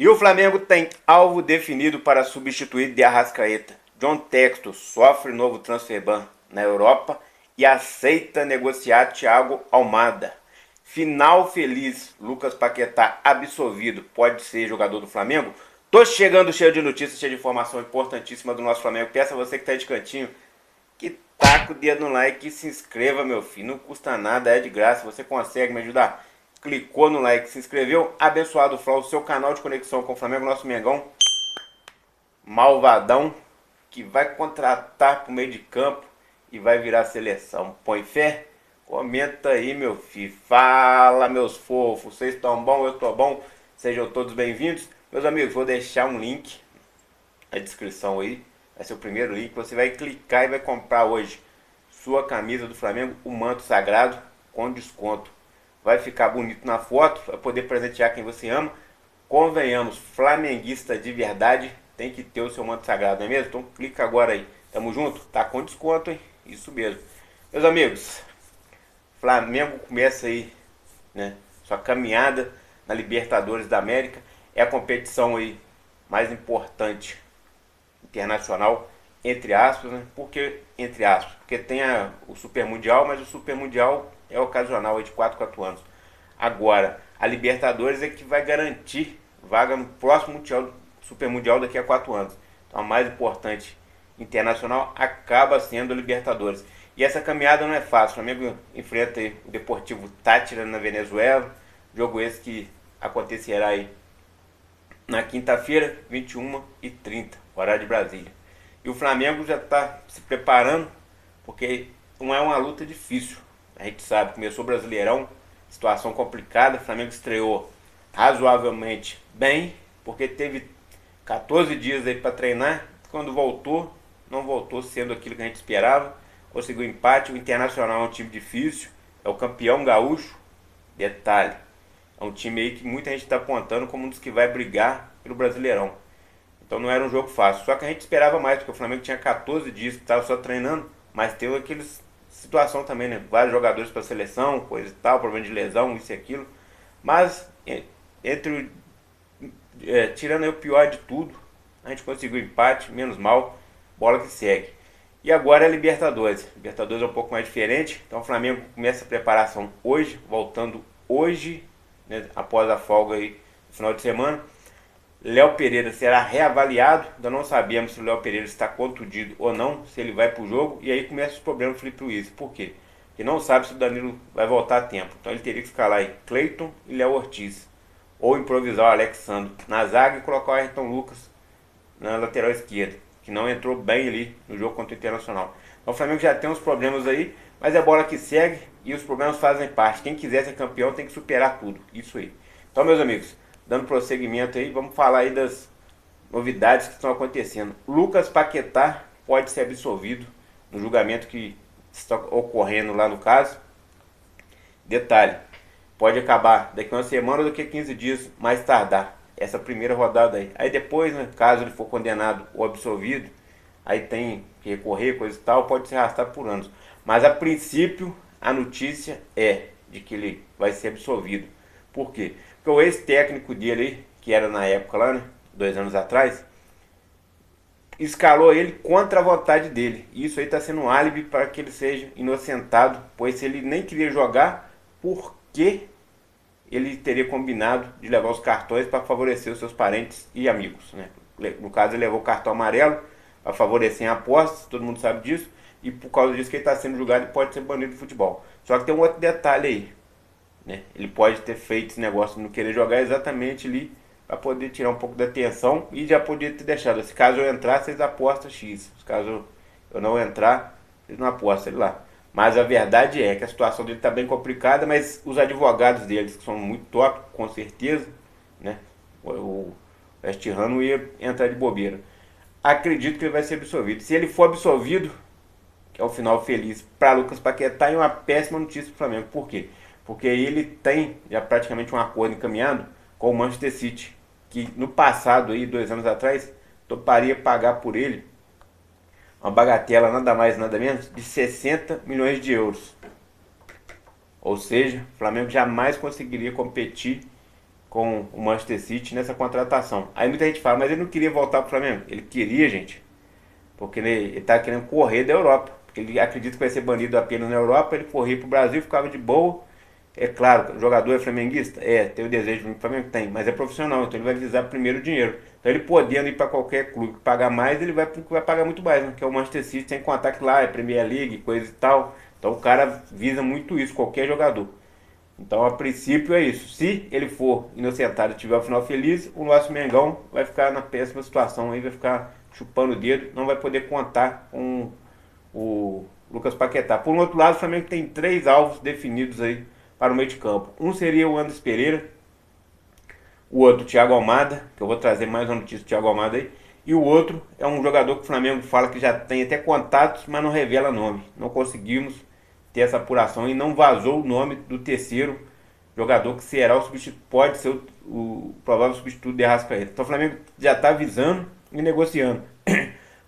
E o Flamengo tem alvo definido para substituir de Arrascaeta. John Textor sofre novo transfer ban na Europa e aceita negociar Thiago Almada. Final feliz, Lucas Paquetá absolvido, pode ser jogador do Flamengo? Tô chegando cheio de notícias, cheio de informação importantíssima do nosso Flamengo. Peço a você que tá aí de cantinho que taca o dedo no like e se inscreva, meu filho. Não custa nada, é de graça, você consegue me ajudar. Clicou no like, se inscreveu, abençoado Fla, o seu canal de conexão com o Flamengo, nosso Mengão malvadão, que vai contratar pro meio de campo e vai virar seleção. Põe fé? Comenta aí, meu filho. Fala, meus fofos. Vocês estão bom? Eu tô bom. Sejam todos bem-vindos. Meus amigos, vou deixar um link na descrição aí. Vai ser o primeiro link. Você vai clicar e vai comprar hoje sua camisa do Flamengo, o manto sagrado, com desconto. Vai ficar bonito na foto, vai poder presentear quem você ama. Convenhamos, flamenguista de verdade tem que ter o seu manto sagrado, não é mesmo? Então clica agora aí. Tamo junto? Tá com desconto, hein? Isso mesmo. Meus amigos, Flamengo começa aí, né, sua caminhada na Libertadores da América. É a competição aí mais importante internacional, entre aspas, né? Por que entre aspas? Porque tem o Super Mundial, mas o Super Mundial é ocasional, é de 4 anos. Agora, a Libertadores é que vai garantir vaga no próximo mundial, Super Mundial daqui a 4 anos. Então a mais importante internacional acaba sendo a Libertadores. E essa caminhada não é fácil. O Flamengo enfrenta aí o Deportivo Táchira na Venezuela. Jogo esse que acontecerá aí na quinta-feira, 21h30, horário de Brasília. E o Flamengo já está se preparando, porque não é uma luta difícil. A gente sabe, começou o Brasileirão, situação complicada. O Flamengo estreou razoavelmente bem, porque teve 14 dias aí para treinar. Quando voltou, não voltou sendo aquilo que a gente esperava. Conseguiu empate. O Internacional é um time difícil, é o campeão gaúcho. Detalhe, é um time aí que muita gente está apontando como um dos que vai brigar pelo Brasileirão. Então não era um jogo fácil. Só que a gente esperava mais, porque o Flamengo tinha 14 dias que estava só treinando, mas teve aqueles situação também, né? Vários jogadores para a seleção, coisa e tal, problema de lesão, isso e aquilo. Mas tirando aí o pior de tudo, a gente conseguiu empate, menos mal, bola que segue. E agora é Libertadores. Libertadores é um pouco mais diferente. Então o Flamengo começa a preparação hoje, voltando hoje, né, após a folga aí no final de semana. Léo Pereira será reavaliado. Ainda não sabemos se o Léo Pereira está contundido ou não, se ele vai para o jogo. E aí começa os problemas do Felipe Luiz. Por quê? Porque não sabe se o Danilo vai voltar a tempo. Então ele teria que escalar aí Cleiton e Léo Ortiz. Ou improvisar o Alexandre na zaga e colocar o Ayrton Lucas na lateral esquerda, que não entrou bem ali no jogo contra o Internacional. Então o Flamengo já tem uns problemas aí, mas é bola que segue e os problemas fazem parte. Quem quiser ser campeão tem que superar tudo. Isso aí. Então, meus amigos, dando prosseguimento aí, vamos falar aí das novidades que estão acontecendo. Lucas Paquetá pode ser absolvido no julgamento que está ocorrendo lá no caso. Detalhe, pode acabar daqui a uma semana ou daqui a 15 dias, mais tardar, essa primeira rodada aí. Aí depois, né, caso ele for condenado ou absolvido, aí tem que recorrer, coisa e tal, pode ser arrastado por anos. Mas a princípio, a notícia é de que ele vai ser absolvido. Por quê? Porque o ex-técnico dele, que era na época lá, né, 2 anos atrás, escalou ele contra a vontade dele. Isso aí está sendo um álibi para que ele seja inocentado, pois ele nem queria jogar, porque ele teria combinado de levar os cartões para favorecer os seus parentes e amigos, né? No caso, ele levou o cartão amarelo para favorecer a apostas, todo mundo sabe disso, e por causa disso que ele está sendo julgado e pode ser banido do futebol. Só que tem um outro detalhe aí, né? Ele pode ter feito esse negócio de não querer jogar exatamente ali para poder tirar um pouco da atenção e já poder ter deixado. Se caso eu entrar, vocês apostam X. Se caso eu não entrar, vocês não apostam ele lá. Mas a verdade é que a situação dele está bem complicada, mas os advogados deles, que são muito top, com certeza, né? O West Ham não ia entrar de bobeira. Acredito que ele vai ser absolvido. Se ele for absolvido, que é o final feliz para Lucas Paquetá, e uma péssima notícia para o Flamengo. Por quê? Porque ele tem já praticamente um acordo encaminhado com o Manchester City, que no passado, aí, 2 anos atrás, toparia pagar por ele uma bagatela nada mais nada menos de 60 milhões de euros. Ou seja, o Flamengo jamais conseguiria competir com o Manchester City nessa contratação. Aí muita gente fala, mas ele não queria voltar pro Flamengo. Ele queria, gente, porque ele tá querendo correr da Europa. Porque ele acredita que vai ser banido apenas na Europa, ele corria pro Brasil, ficava de boa. É claro, o jogador é flamenguista? É, tem o desejo de vir pro Flamengo? Tem, mas é profissional, então ele vai visar primeiro o dinheiro. Então ele podendo ir para qualquer clube que pagar mais, ele vai pro que vai pagar muito mais, né? Que é o Manchester City, sem contar que lá é Premier League, coisa e tal. Então o cara visa muito isso, qualquer jogador. Então, a princípio é isso. Se ele for inocentado e tiver o final feliz, o nosso Mengão vai ficar na péssima situação aí, vai ficar chupando o dedo, não vai poder contar com o Lucas Paquetá. Por um outro lado, o Flamengo tem 3 alvos definidos aí para o meio de campo. Um seria o Anderson Pereira, o outro o Thiago Almada, que eu vou trazer mais uma notícia do Thiago Almada aí, e o outro é um jogador que o Flamengo fala que já tem até contatos, mas não revela nome. Não conseguimos ter essa apuração e não vazou o nome do terceiro jogador que será o substituto, pode ser o provável substituto de Arrascaeta. Então o Flamengo já está avisando e negociando.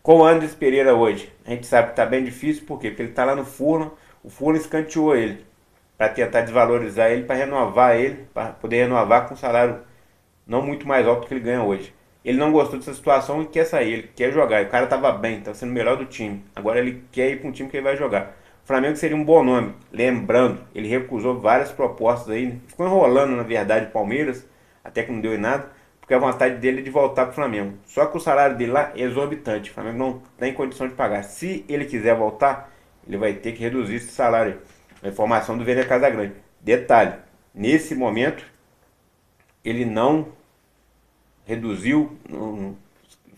Com o Anderson Pereira hoje, a gente sabe que está bem difícil, por quê? Porque ele está lá no Furno, o Furno escanteou ele para tentar desvalorizar ele, para renovar ele, para poder renovar com um salário não muito mais alto do que ele ganha hoje. Ele não gostou dessa situação e quer sair, ele quer jogar. O cara estava bem, estava sendo o melhor do time. Agora ele quer ir para um time que ele vai jogar. O Flamengo seria um bom nome. Lembrando, ele recusou várias propostas aí. Ficou enrolando, na verdade, o Palmeiras, até que não deu em nada, porque a vontade dele é de voltar para o Flamengo. Só que o salário dele lá é exorbitante. O Flamengo não tem condição de pagar. Se ele quiser voltar, ele vai ter que reduzir esse salário. A informação do Vênia Casagrande. Detalhe, nesse momento, ele não reduziu. O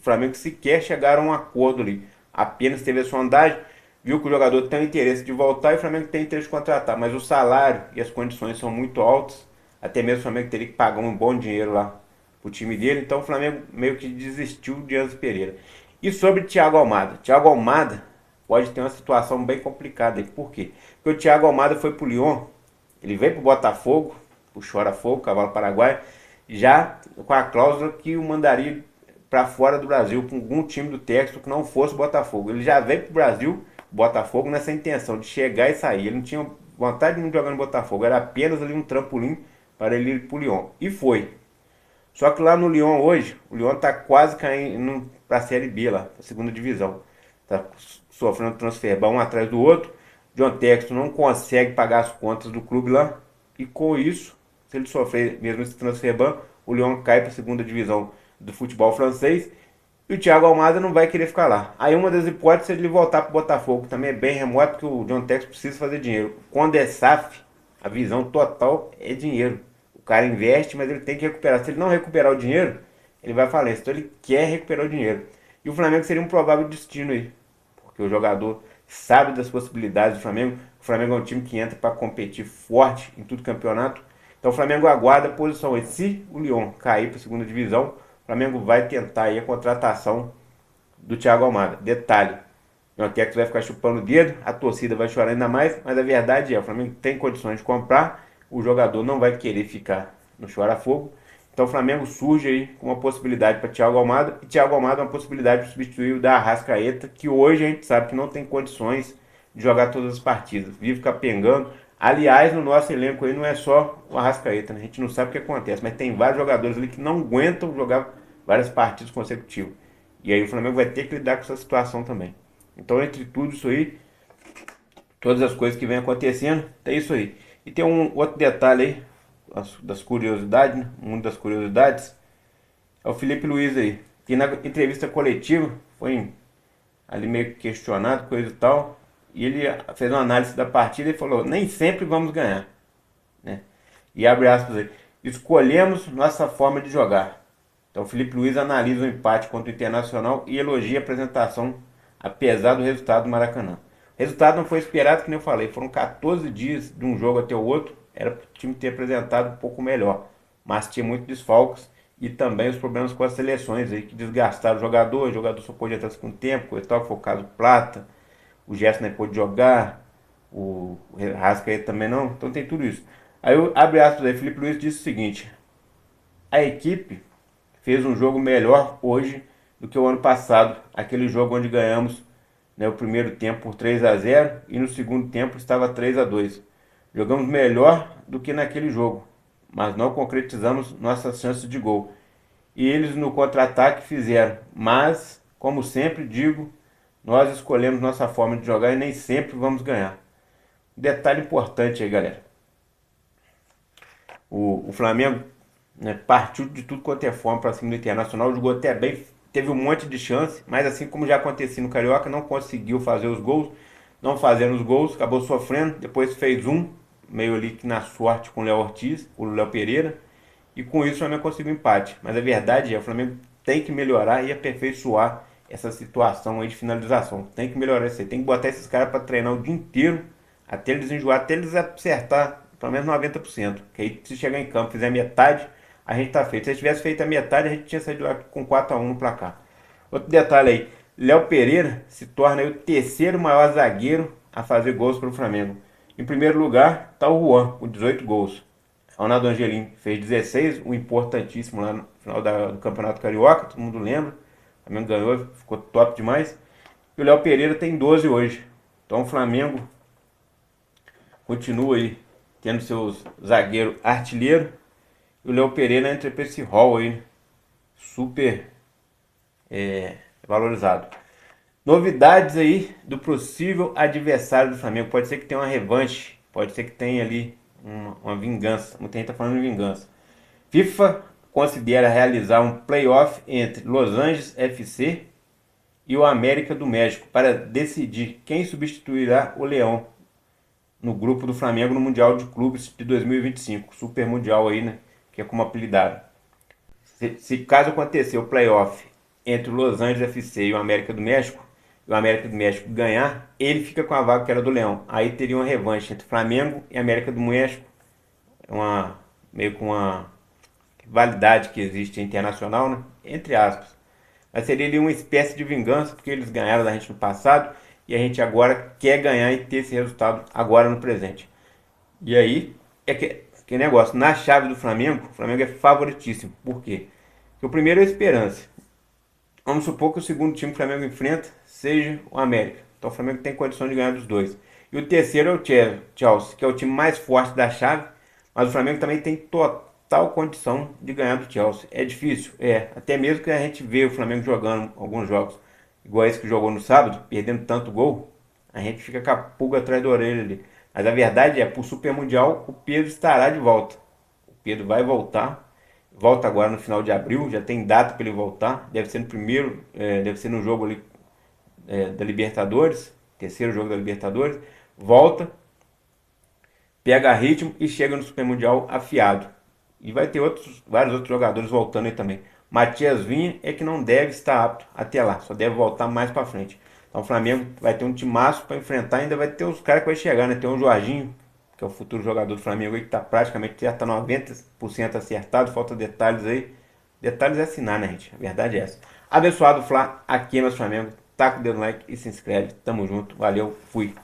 Flamengo sequer chegaram a um acordo ali. Apenas teve a sondagem, viu que o jogador tem interesse de voltar e o Flamengo tem interesse de contratar. Mas o salário e as condições são muito altas. Até mesmo o Flamengo teria que pagar um bom dinheiro lá pro time dele. Então o Flamengo meio que desistiu de Anderson Pereira. E sobre Thiago Almada. Thiago Almada pode ter uma situação bem complicada aí. Por quê? Porque o Thiago Almada foi pro Lyon. Ele veio pro Botafogo, o Chora Fogo, Cavalo Paraguai, já com a cláusula que o mandaria para fora do Brasil, com algum time do Texas que não fosse o Botafogo. Ele já veio para o Brasil, Botafogo, nessa intenção de chegar e sair. Ele não tinha vontade de jogar no Botafogo, era apenas ali um trampolim para ele ir para o Lyon. E foi. Só que lá no Lyon hoje, o Lyon está quase caindo para a Série B lá, a segunda divisão. Está sofrendo transfer um atrás do outro. John Texton não consegue pagar as contas do clube lá. E com isso, se ele sofrer mesmo esse transfer ban, o Lyon cai para a segunda divisão do futebol francês e o Thiago Almada não vai querer ficar lá. Aí uma das hipóteses é ele voltar para o Botafogo, também é bem remoto, porque o John Texton precisa fazer dinheiro. Quando é SAF, a visão total é dinheiro. O cara investe, mas ele tem que recuperar. Se ele não recuperar o dinheiro, ele vai falência. Então ele quer recuperar o dinheiro. E o Flamengo seria um provável destino aí, porque o jogador sabe das possibilidades do Flamengo. O Flamengo é um time que entra para competir forte em todo campeonato. Então o Flamengo aguarda a posição. E se o Lyon cair para a segunda divisão, o Flamengo vai tentar aí a contratação do Thiago Almada. Detalhe, o Tex vai ficar chupando o dedo, a torcida vai chorar ainda mais, mas a verdade é, o Flamengo tem condições de comprar, o jogador não vai querer ficar no chora-fogo. Então o Flamengo surge aí com uma possibilidade para Thiago Almada, e Thiago Almada é uma possibilidade de substituir o da Arrascaeta, que hoje a gente sabe que não tem condições de jogar todas as partidas, vive capengando. Aliás, no nosso elenco aí não é só o Arrascaeta, né? A gente não sabe o que acontece, mas tem vários jogadores ali que não aguentam jogar várias partidas consecutivas. E aí o Flamengo vai ter que lidar com essa situação também. Então, entre tudo isso aí, todas as coisas que vem acontecendo, tem isso aí. E tem um outro detalhe aí, das curiosidades, né? Um das curiosidades, é o Felipe Luiz aí, que na entrevista coletiva foi ali meio questionado, coisa e tal, e ele fez uma análise da partida e falou, nem sempre vamos ganhar, né? E abre aspas aí, escolhemos nossa forma de jogar. Então o Felipe Luiz analisa o empate contra o Internacional e elogia a apresentação, apesar do resultado do Maracanã. O resultado não foi esperado, que nem eu falei, foram 14 dias de um jogo até o outro, era para o time ter apresentado um pouco melhor, mas tinha muitos desfalques e também os problemas com as seleções aí, que desgastaram o jogador só pôde entrar com tempo, coisa tal, que foi o caso do Plata, o Gerson não pôde jogar, o Rascaeta também não, então tem tudo isso. Aí abre aspas aí, Felipe Luiz disse o seguinte, a equipe fez um jogo melhor hoje do que o ano passado, aquele jogo onde ganhamos, né, o primeiro tempo por 3-0 e no segundo tempo estava 3-2. Jogamos melhor do que naquele jogo, mas não concretizamos nossas chances de gol. E eles no contra-ataque fizeram, mas, como sempre digo, nós escolhemos nossa forma de jogar e nem sempre vamos ganhar. Detalhe importante aí, galera. O Flamengo, né, partiu de tudo quanto é forma para cima do Internacional, jogou até bem, teve um monte de chance, mas assim como já acontecia no Carioca, não conseguiu fazer os gols, não fazendo os gols, acabou sofrendo, depois fez um, meio ali que na sorte com o Léo Ortiz, o Léo Pereira, e com isso o Flamengo conseguiu um empate. Mas a verdade é, o Flamengo tem que melhorar e aperfeiçoar essa situação aí de finalização. Tem que melhorar isso aí, tem que botar esses caras para treinar o dia inteiro, até eles enjoar, até eles acertar pelo menos 90%. Que aí se chegar em campo, fizer metade, a gente tá feito. Se tivesse feito a metade, a gente tinha saído lá com 4-1 no placar. Outro detalhe aí, Léo Pereira se torna aí o terceiro maior zagueiro a fazer gols para o Flamengo. Em primeiro lugar está o Juan, com 18 gols. Ronaldo Angelim fez 16, um importantíssimo lá no final do Campeonato Carioca, todo mundo lembra. O Flamengo ganhou, ficou top demais. E o Léo Pereira tem 12 hoje. Então o Flamengo continua aí tendo seus zagueiros artilheiro. E o Léo Pereira entra para esse hall aí, super valorizado. Novidades aí do possível adversário do Flamengo. Pode ser que tenha uma revanche, pode ser que tenha ali uma vingança. Muita gente está falando de vingança. FIFA considera realizar um playoff entre Los Angeles FC e o América do México para decidir quem substituirá o Leão no grupo do Flamengo no Mundial de Clubes de 2025. Super Mundial aí, né? Que é como apelidaram. Se caso acontecer o playoff entre o Los Angeles FC e o América do México, e o América do México ganhar, ele fica com a vaga que era do Leão. Aí teria uma revanche entre Flamengo e América do México, meio com uma validade que existe internacional, né? Entre aspas. Mas seria ali uma espécie de vingança, porque eles ganharam da gente no passado e a gente agora quer ganhar e ter esse resultado agora no presente. E aí é que negócio, na chave do Flamengo, o Flamengo é favoritíssimo. Por quê? Porque o primeiro é a esperança. Vamos supor que o segundo time que o Flamengo enfrenta seja o América. Então o Flamengo tem condição de ganhar dos dois. E o terceiro é o Chelsea, que é o time mais forte da chave, mas o Flamengo também tem total condição de ganhar do Chelsea. É difícil? É. Até mesmo que a gente vê o Flamengo jogando alguns jogos, igual esse que jogou no sábado, perdendo tanto gol, a gente fica com a pulga atrás da orelha ali. Mas a verdade é, pro Super Mundial, o Pedro estará de volta. O Pedro vai voltar. Volta agora no final de abril, já tem data para ele voltar. Deve ser no primeiro, deve ser no jogo ali da Libertadores, terceiro jogo da Libertadores. Volta, pega ritmo e chega no Super Mundial afiado. E vai ter vários outros jogadores voltando aí também. Matias Vinha é que não deve estar apto até lá, só deve voltar mais para frente. Então o Flamengo vai ter um timaço para enfrentar, ainda vai ter os caras que vai chegar, né? Tem o Jorginho, que é o futuro jogador do Flamengo aí, que está praticamente certo, tá 90% acertado, falta detalhes aí. Detalhes é assinar, né, gente? A verdade é essa. Abençoado Flá, aqui é nosso Flamengo. Taca o dedo no like e se inscreve. Tamo junto, valeu, fui.